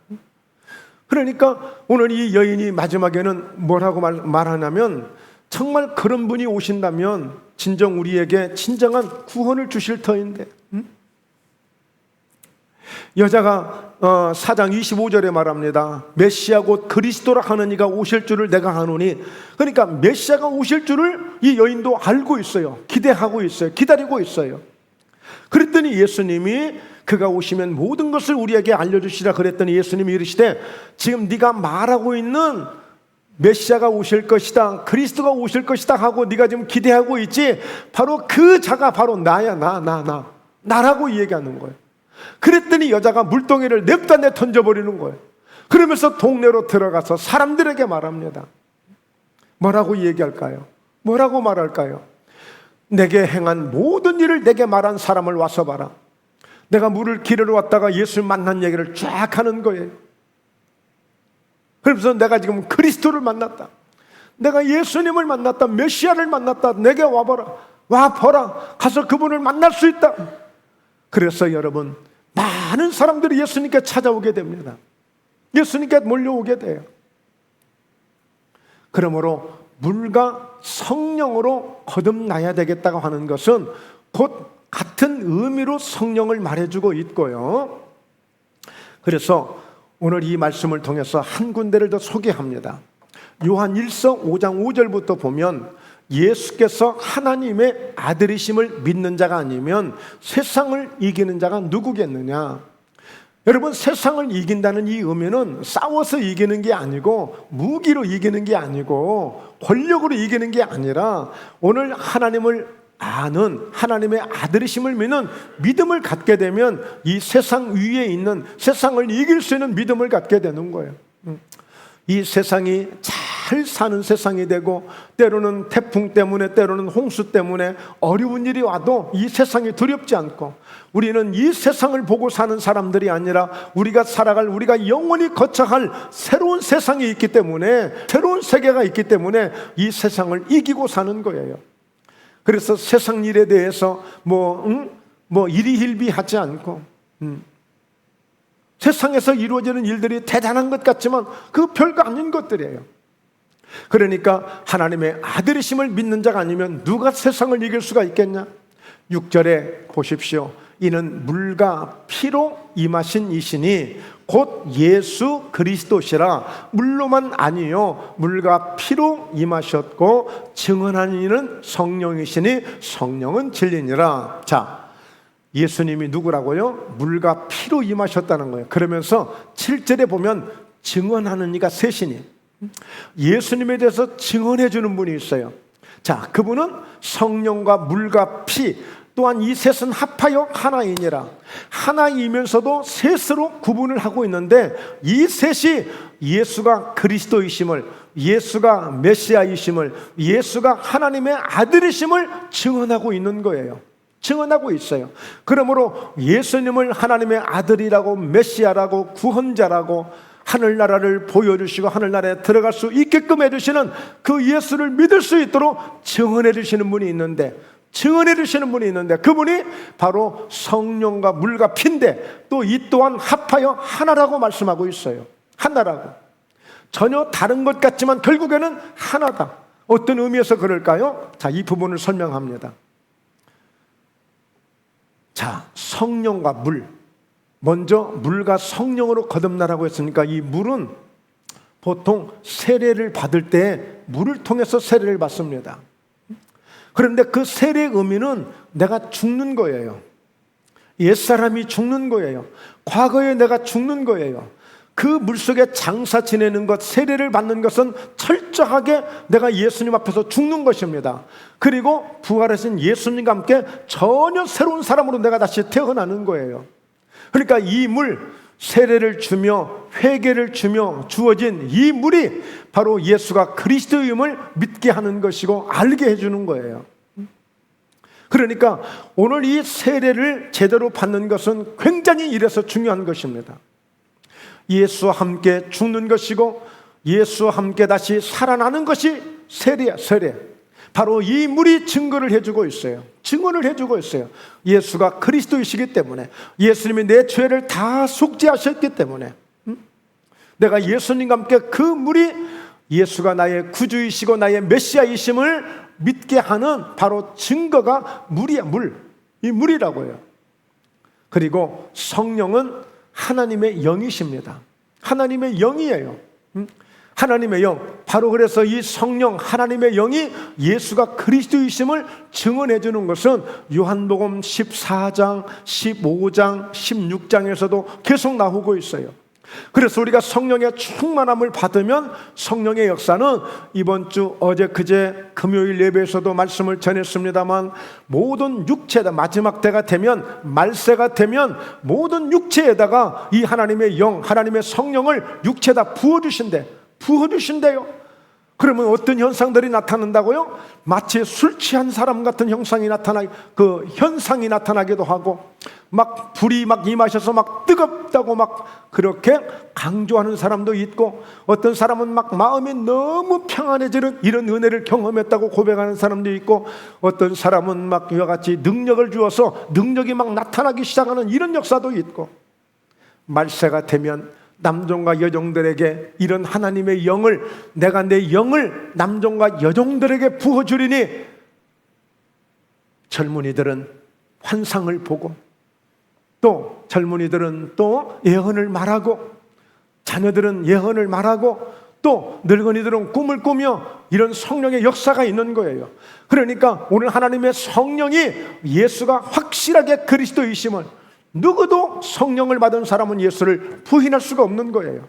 그러니까 오늘 이 여인이 마지막에는 뭐라고 말하냐면, 정말 그런 분이 오신다면 진정 우리에게 진정한 구원을 주실 터인데, 여자가 4장 25절에 말합니다. 메시아 곧 그리스도라 하는 이가 오실 줄을 내가 아노니. 그러니까 메시아가 오실 줄을 이 여인도 알고 있어요. 기대하고 있어요. 기다리고 있어요. 그랬더니 예수님이 그가 오시면 모든 것을 우리에게 알려주시라 그랬더니 예수님이 이르시되 지금 네가 말하고 있는 메시아가 오실 것이다, 그리스도가 오실 것이다 하고 네가 지금 기대하고 있지, 바로 그 자가 바로 나야. 나라고 얘기하는 거예요. 그랬더니 여자가 물동이를 냅다 내 던져버리는 거예요. 그러면서 동네로 들어가서 사람들에게 말합니다. 뭐라고 얘기할까요? 뭐라고 말할까요? 내게 행한 모든 일을 내게 말한 사람을 와서 봐라. 내가 물을 기르러 왔다가 예수를 만난 얘기를 쫙 하는 거예요. 그러면서 내가 지금 그리스도를 만났다, 내가 예수님을 만났다, 메시아를 만났다, 내게 와봐라, 와보라, 가서 그분을 만날 수 있다. 그래서 여러분, 많은 사람들이 예수님께 찾아오게 됩니다. 예수님께 몰려오게 돼요. 그러므로 물과 성령으로 거듭나야 되겠다고 하는 것은 곧 같은 의미로 성령을 말해주고 있고요. 그래서 오늘 이 말씀을 통해서 한 군데를 더 소개합니다. 요한 1서 5장 5절부터 보면 예수께서 하나님의 아들이심을 믿는 자가 아니면 세상을 이기는 자가 누구겠느냐. 여러분, 세상을 이긴다는 이 의미는 싸워서 이기는 게 아니고, 무기로 이기는 게 아니고, 권력으로 이기는 게 아니라 오늘 하나님을 아는, 하나님의 아들이심을 믿는 믿음을 갖게 되면 이 세상 위에 있는, 세상을 이길 수 있는 믿음을 갖게 되는 거예요. 이 세상이 잘 사는 세상이 되고, 때로는 태풍 때문에, 때로는 홍수 때문에 어려운 일이 와도 이 세상이 두렵지 않고, 우리는 이 세상을 보고 사는 사람들이 아니라 우리가 살아갈, 우리가 영원히 거쳐갈 새로운 세상이 있기 때문에, 새로운 세계가 있기 때문에 이 세상을 이기고 사는 거예요. 그래서 세상 일에 대해서 이리힐비하지 않고, 세상에서 이루어지는 일들이 대단한 것 같지만 그 별거 아닌 것들이에요. 그러니까 하나님의 아들이심을 믿는 자가 아니면 누가 세상을 이길 수가 있겠냐? 6절에 보십시오. 이는 물과 피로 임하신 이시니 곧 예수 그리스도시라. 물로만 아니요 물과 피로 임하셨고 증언하는 이는 성령이시니 성령은 진리니라. 자, 예수님이 누구라고요? 물과 피로 임하셨다는 거예요. 그러면서 7절에 보면 증언하는 이가 셋이니, 예수님에 대해서 증언해 주는 분이 있어요. 자, 그분은 성령과 물과 피, 또한 이 셋은 합하여 하나이니라. 하나이면서도 셋으로 구분을 하고 있는데, 이 셋이 예수가 그리스도이심을, 예수가 메시아이심을, 예수가 하나님의 아들이심을 증언하고 있는 거예요. 증언하고 있어요. 그러므로 예수님을 하나님의 아들이라고, 메시아라고, 구원자라고, 하늘나라를 보여주시고 하늘나라에 들어갈 수 있게끔 해주시는 그 예수를 믿을 수 있도록 증언해 주시는 분이 있는데, 그분이 바로 성령과 물과 피인데, 또 이 또한 합하여 하나라고 말씀하고 있어요. 하나라고. 전혀 다른 것 같지만 결국에는 하나다. 어떤 의미에서 그럴까요? 자, 이 부분을 설명합니다. 자, 성령과 물. 먼저 물과 성령으로 거듭나라고 했으니까, 이 물은 보통 세례를 받을 때 물을 통해서 세례를 받습니다. 그런데 그 세례의 의미는 내가 죽는 거예요. 옛사람이 죽는 거예요. 과거에 내가 죽는 거예요. 그 물속에 장사 지내는 것, 세례를 받는 것은 철저하게 내가 예수님 앞에서 죽는 것입니다. 그리고 부활하신 예수님과 함께 전혀 새로운 사람으로 내가 다시 태어나는 거예요. 그러니까 이 물, 세례를 주며 회개를 주며 주어진 이 물이 바로 예수가 그리스도임을 믿게 하는 것이고 알게 해주는 거예요. 그러니까 오늘 이 세례를 제대로 받는 것은 굉장히 이래서 중요한 것입니다. 예수와 함께 죽는 것이고 예수와 함께 다시 살아나는 것이 세례야, 세례. 바로 이 물이 증거를 해주고 있어요. 증언을 해주고 있어요. 예수가 그리스도이시기 때문에, 예수님이 내 죄를 다 속죄하셨기 때문에, 내가 예수님과 함께 그 물이 예수가 나의 구주이시고 나의 메시아이심을 믿게 하는 바로 증거가 물이야, 물. 이 물이라고 해요. 그리고 성령은 하나님의 영이십니다. 하나님의 영이에요. 하나님의 영. 바로 그래서 이 성령, 하나님의 영이 예수가 그리스도이심을 증언해 주는 것은 요한복음 14장, 15장, 16장에서도 계속 나오고 있어요. 그래서 우리가 성령의 충만함을 받으면 성령의 역사는 이번 주 어제 그제 금요일 예배에서도 말씀을 전했습니다만, 모든 육체다, 마지막 때가 되면, 말세가 되면 모든 육체에다가 이 하나님의 영, 하나님의 성령을 육체에다 부어주신대요. 그러면 어떤 현상들이 나타난다고요? 마치 술 취한 사람 같은 현상이 나타나기도 하고, 막 불이 막 임하셔서 막 뜨겁다고 막 그렇게 강조하는 사람도 있고, 어떤 사람은 막 마음이 너무 평안해지는 이런 은혜를 경험했다고 고백하는 사람도 있고, 어떤 사람은 막 이와 같이 능력을 주어서 능력이 막 나타나기 시작하는 이런 역사도 있고, 말세가 되면 남종과 여종들에게 이런 하나님의 영을, 내가 내 영을 남종과 여종들에게 부어주리니 젊은이들은 환상을 보고, 또 젊은이들은 또 예언을 말하고, 자녀들은 예언을 말하고, 또 늙은이들은 꿈을 꾸며, 이런 성령의 역사가 있는 거예요. 그러니까 오늘 하나님의 성령이 예수가 확실하게 그리스도이심을, 누구도 성령을 받은 사람은 예수를 부인할 수가 없는 거예요.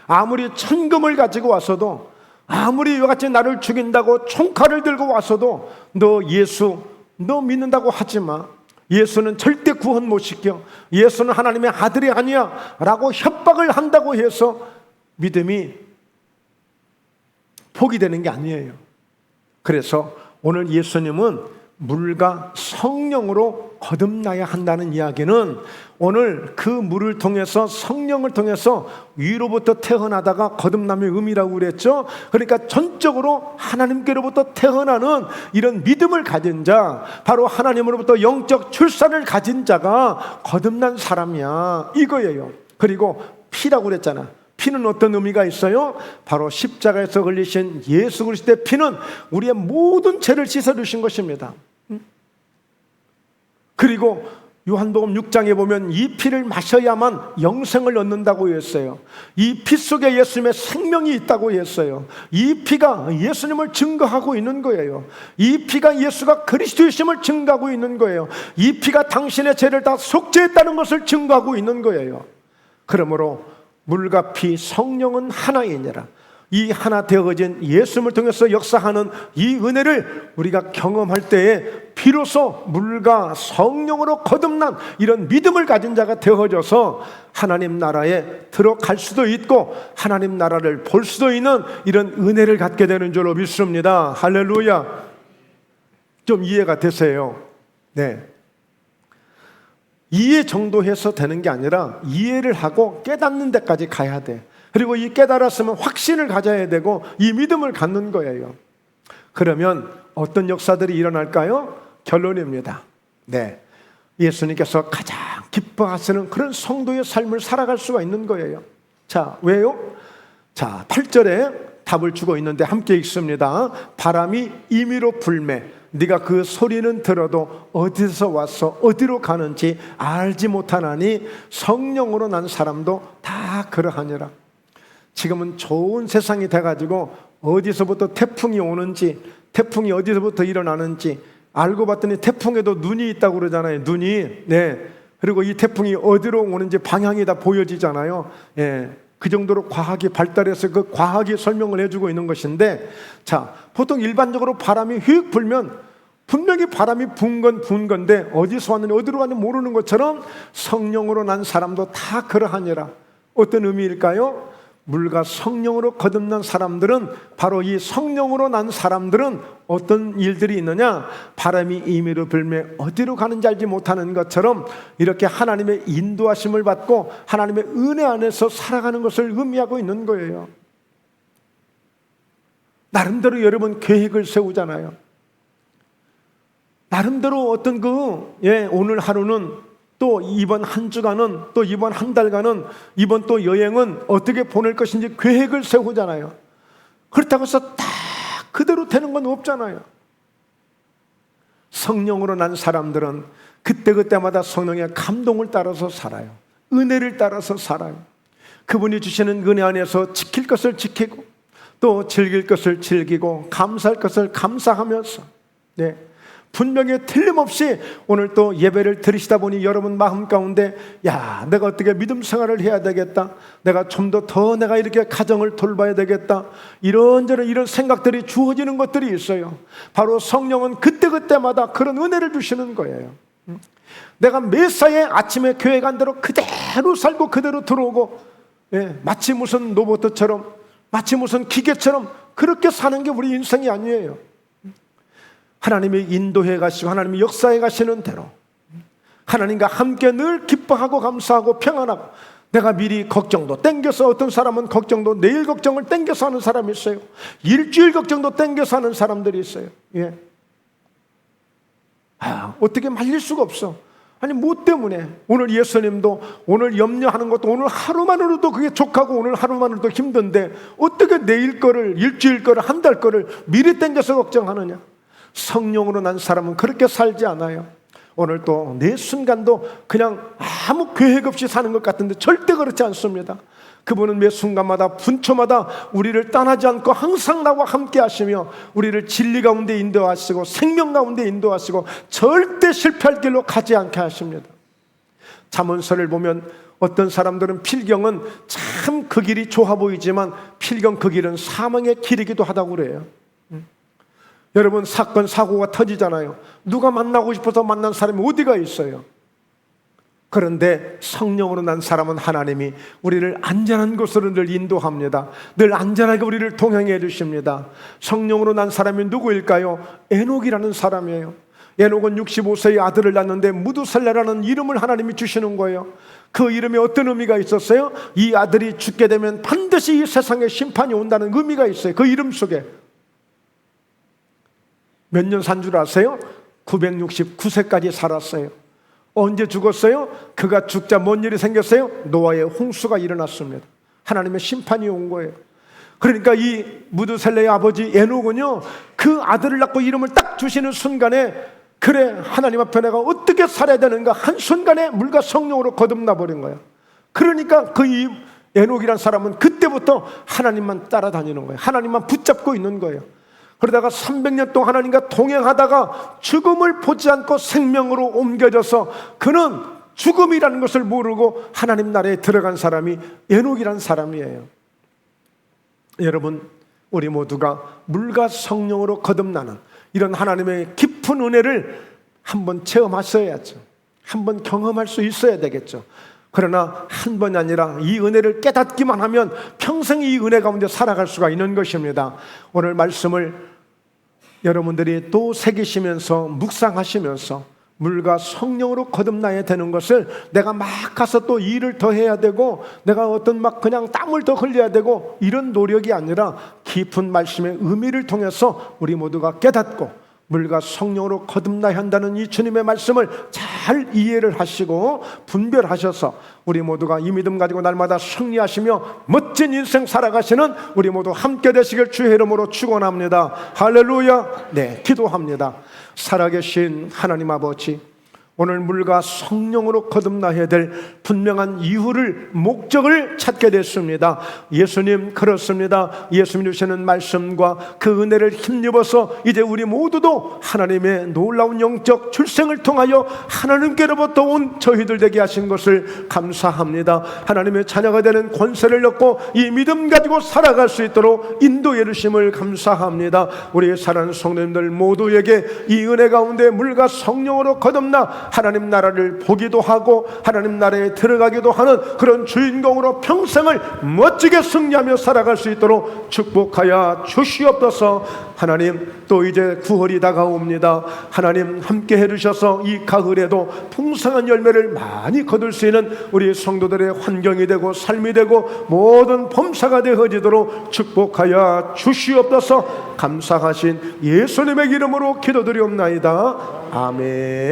아무리 천금을 가지고 와서도, 아무리 이와 같이 나를 죽인다고 총칼을 들고 와서도, 너 예수 너 믿는다고 하지 마, 예수는 절대 구원 못 시켜, 예수는 하나님의 아들이 아니야 라고 협박을 한다고 해서 믿음이 포기되는 게 아니에요. 그래서 오늘 예수님은 물과 성령으로 거듭나야 한다는 이야기는, 오늘 그 물을 통해서, 성령을 통해서 위로부터 태어나다가 거듭남의 의미라고 그랬죠. 그러니까 전적으로 하나님께로부터 태어나는 이런 믿음을 가진 자, 바로 하나님으로부터 영적 출산을 가진 자가 거듭난 사람이야, 이거예요. 그리고 피라고 그랬잖아. 피는 어떤 의미가 있어요? 바로 십자가에서 걸리신 예수 그리스도의 피는 우리의 모든 죄를 씻어주신 것입니다. 그리고 요한복음 6장에 보면 이 피를 마셔야만 영생을 얻는다고 했어요. 이 피 속에 예수님의 생명이 있다고 했어요. 이 피가 예수님을 증거하고 있는 거예요. 이 피가 예수가 그리스도이심을 증거하고 있는 거예요. 이 피가 당신의 죄를 다 속죄했다는 것을 증거하고 있는 거예요. 그러므로 물과 피 성령은 하나이니라. 이 하나 되어진 예수님을 통해서 역사하는 이 은혜를 우리가 경험할 때에 비로소 물과 성령으로 거듭난 이런 믿음을 가진 자가 되어져서 하나님 나라에 들어갈 수도 있고 하나님 나라를 볼 수도 있는 이런 은혜를 갖게 되는 줄로 믿습니다. 할렐루야. 좀 이해가 되세요? 네. 이해 정도 해서 되는 게 아니라 이해를 하고 깨닫는 데까지 가야 돼. 그리고 이 깨달았으면 확신을 가져야 되고 이 믿음을 갖는 거예요. 그러면 어떤 역사들이 일어날까요? 결론입니다. 네, 예수님께서 가장 기뻐하시는 그런 성도의 삶을 살아갈 수가 있는 거예요. 자, 왜요? 자, 8절에 답을 주고 있는데 함께 읽습니다. 바람이 임의로 불매 네가 그 소리는 들어도 어디서 와서 어디로 가는지 알지 못하나니 성령으로 난 사람도 다 그러하니라. 지금은 좋은 세상이 돼가지고 어디서부터 태풍이 오는지 태풍이 어디서부터 일어나는지 알고 봤더니 태풍에도 눈이 있다고 그러잖아요. 눈이. 네. 그리고 이 태풍이 어디로 오는지 방향이 다 보여지잖아요. 예. 그 정도로 과학이 발달해서 그 과학이 설명을 해주고 있는 것인데, 자, 보통 일반적으로 바람이 휙 불면 분명히 바람이 분 건데 어디서 왔는지 어디로 갔는지 모르는 것처럼 성령으로 난 사람도 다 그러하니라. 어떤 의미일까요? 물과 성령으로 거듭난 사람들은, 바로 이 성령으로 난 사람들은 어떤 일들이 있느냐? 바람이 임의로 불매 어디로 가는지 알지 못하는 것처럼 이렇게 하나님의 인도하심을 받고 하나님의 은혜 안에서 살아가는 것을 의미하고 있는 거예요. 나름대로 여러분 계획을 세우잖아요. 나름대로 어떤 오늘 하루는, 또 이번 한 주간은, 또 이번 한 달간은, 이번 또 여행은 어떻게 보낼 것인지 계획을 세우잖아요. 그렇다고 해서 딱 그대로 되는 건 없잖아요. 성령으로 난 사람들은 그때그때마다 성령의 감동을 따라서 살아요. 은혜를 따라서 살아요. 그분이 주시는 은혜 안에서 지킬 것을 지키고 또 즐길 것을 즐기고 감사할 것을 감사하면서, 네, 분명히 틀림없이 오늘 또 예배를 드리시다 보니 여러분 마음 가운데, 야, 내가 어떻게 믿음 생활을 해야 되겠다, 내가 좀 더 내가 이렇게 가정을 돌봐야 되겠다, 이런저런 이런 생각들이 주어지는 것들이 있어요. 바로 성령은 그때그때마다 그런 은혜를 주시는 거예요. 내가 매사에 아침에 교회 간 대로 그대로 살고 그대로 들어오고, 예, 마치 무슨 로봇처럼, 마치 무슨 기계처럼 그렇게 사는 게 우리 인생이 아니에요. 하나님이 인도해 가시고 하나님이 역사해 가시는 대로 하나님과 함께 늘 기뻐하고 감사하고 평안하고, 내가 미리 걱정도 땡겨서, 어떤 사람은 걱정도 내일 걱정을 땡겨서 하는 사람이 있어요. 일주일 걱정도 땡겨서 하는 사람들이 있어요. 예. 어떻게 말릴 수가 없어. 아니, 뭐 때문에? 오늘 예수님도 오늘 염려하는 것도 오늘 하루만으로도 그게 족하고 오늘 하루만으로도 힘든데 어떻게 내일 거를, 일주일 거를, 한 달 거를 미리 땡겨서 걱정하느냐? 성령으로 난 사람은 그렇게 살지 않아요. 오늘 또 내 순간도 그냥 아무 계획 없이 사는 것 같은데 절대 그렇지 않습니다. 그분은 매 순간마다 분초마다 우리를 떠나지 않고 항상 나와 함께 하시며 우리를 진리 가운데 인도하시고 생명 가운데 인도하시고 절대 실패할 길로 가지 않게 하십니다. 잠언서를 보면 어떤 사람들은 필경은 참 그 길이 좋아 보이지만 필경 그 길은 사망의 길이기도 하다고 그래요. 여러분, 사건 사고가 터지잖아요. 누가 만나고 싶어서 만난 사람이 어디가 있어요? 그런데 성령으로 난 사람은 하나님이 우리를 안전한 곳으로 늘 인도합니다. 늘 안전하게 우리를 동행해 주십니다. 성령으로 난 사람이 누구일까요? 에녹이라는 사람이에요. 에녹은 65세의 아들을 낳는데 무두살레라는 이름을 하나님이 주시는 거예요. 그 이름에 어떤 의미가 있었어요? 이 아들이 죽게 되면 반드시 이 세상에 심판이 온다는 의미가 있어요. 그 이름 속에. 몇 년 산 줄 아세요? 969세까지 살았어요. 언제 죽었어요? 그가 죽자 뭔 일이 생겼어요? 노아의 홍수가 일어났습니다. 하나님의 심판이 온 거예요. 그러니까 이 무두셀레의 아버지 에녹은요, 그 아들을 낳고 이름을 딱 주시는 순간에 그래, 하나님 앞에 내가 어떻게 살아야 되는가 한순간에 물과 성령으로 거듭나 버린 거야. 그러니까 그 에녹이란 사람은 그때부터 하나님만 따라다니는 거예요. 하나님만 붙잡고 있는 거예요. 그러다가 300년 동안 하나님과 동행하다가 죽음을 보지 않고 생명으로 옮겨져서 그는 죽음이라는 것을 모르고 하나님 나라에 들어간 사람이 에녹이란 사람이에요. 여러분, 우리 모두가 물과 성령으로 거듭나는 이런 하나님의 깊은 은혜를 한번 체험하셔야죠. 한번 경험할 수 있어야 되겠죠. 그러나 한 번이 아니라 이 은혜를 깨닫기만 하면 평생 이 은혜 가운데 살아갈 수가 있는 것입니다. 오늘 말씀을 여러분들이 또 새기시면서 묵상하시면서 물과 성령으로 거듭나야 되는 것을 내가 막 가서 또 일을 더 해야 되고 내가 어떤 막 그냥 땀을 더 흘려야 되고 이런 노력이 아니라 깊은 말씀의 의미를 통해서 우리 모두가 깨닫고 물과 성령으로 거듭나야 한다는 이 주님의 말씀을 잘 이해를 하시고 분별하셔서 우리 모두가 이 믿음 가지고 날마다 승리하시며 멋진 인생 살아가시는 우리 모두 함께 되시길 주의 이름으로 축원합니다. 할렐루야. 네, 기도합니다. 살아계신 하나님 아버지, 오늘 물과 성령으로 거듭나야 될 분명한 이유를, 목적을 찾게 됐습니다. 예수님, 그렇습니다. 예수님 주시는 말씀과 그 은혜를 힘입어서 이제 우리 모두도 하나님의 놀라운 영적 출생을 통하여 하나님께로부터 온 저희들 되게 하신 것을 감사합니다. 하나님의 자녀가 되는 권세를 얻고 이 믿음 가지고 살아갈 수 있도록 인도해 주심을 감사합니다. 우리 사랑하는 성도님들 모두에게 이 은혜 가운데 물과 성령으로 거듭나 하나님 나라를 보기도 하고 하나님 나라에 들어가기도 하는 그런 주인공으로 평생을 멋지게 승리하며 살아갈 수 있도록 축복하여 주시옵소서. 하나님, 또 이제 9월이 다가옵니다. 하나님 함께 해주셔서 이 가을에도 풍성한 열매를 많이 거둘 수 있는 우리 성도들의 환경이 되고 삶이 되고 모든 범사가 되어지도록 축복하여 주시옵소서. 감사하신 예수님의 이름으로 기도드리옵나이다. 아멘.